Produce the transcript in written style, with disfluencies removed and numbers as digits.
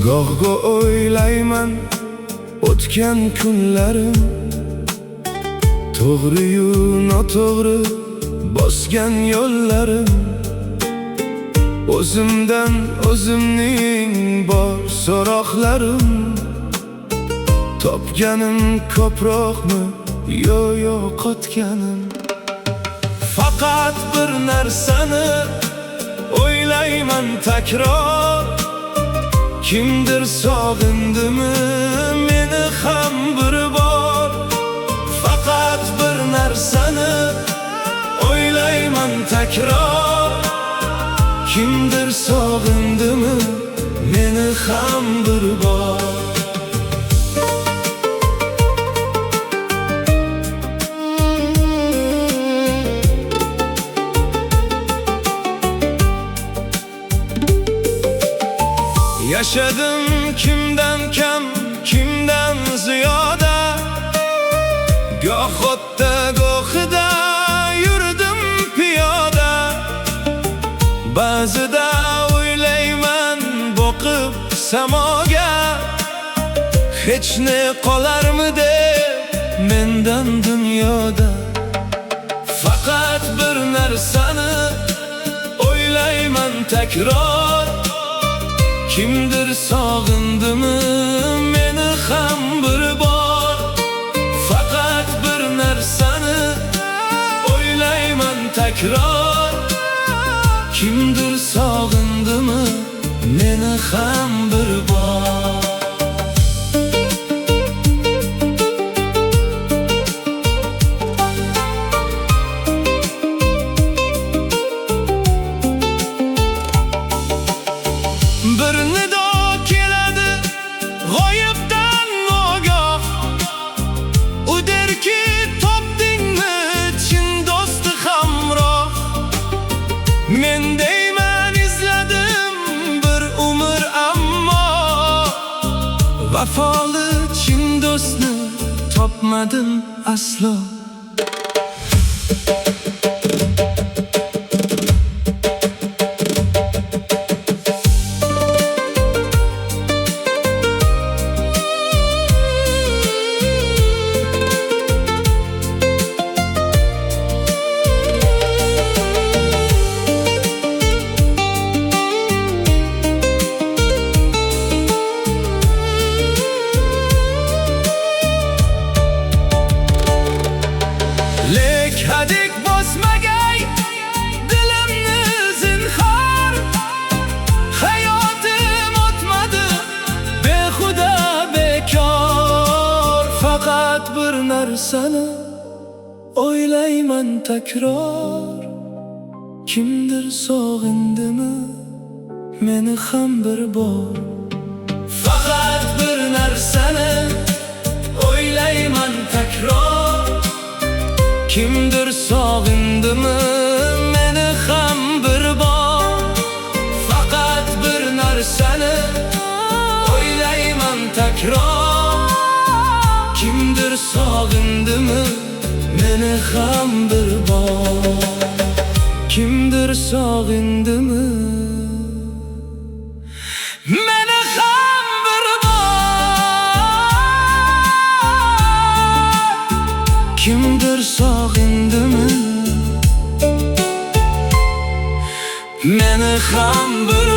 Goh-goh o'ylayman o'tgan kunlarim, to'g'ri-yu noto'g'ri bosgan yo'llarim. O'zimdan o'zimning bor so'roqlarim, topganim ko'proqmi yo yo'qotganim. Faqat bir narsani o'ylayman takror, kimdir sog'indimi meni ham bir bor. Faqat bir narsani o'ylayman takror, kimdir sog'indimi meni ham bir bor. Yaşadım kimden kam, kimden ziyoda, goh o'tda gohida yurdim piyoda. Ba'zida o'ylayman boqib samoga, hech ne qolarmidi mendan dunyoda. Faqat bir narsani o'ylayman takror, kimdir sog'indimi meni ham bir bor. Faqat bir narsani o'ylayman takror, kimdir sog'indimi meni ham bir bor. Bir nido keladi g'oyibdan ogoh, u derki topdingmi chin do'sti hamroh. Men deyman izladim bir umr, ammo vafoli chin do'stni topmadim aslo. Lek hadik bosmagay dilimni zinhor, hayotim o'tmadi behuda bekor. Faqat bir narsani o'ylayman takror, kimdir sog'indimi meni ham bir bor. Faqat bir narsani o'ylayman takror, kimdir sog'indimi meni ham bir bor. Faqat bir narsani o'ylayman takror, kimdir sog'indimi meni ham bir bor. Kimdir sog'indimi meni ham bir bor. Kimdir sog'indimi meni ham bir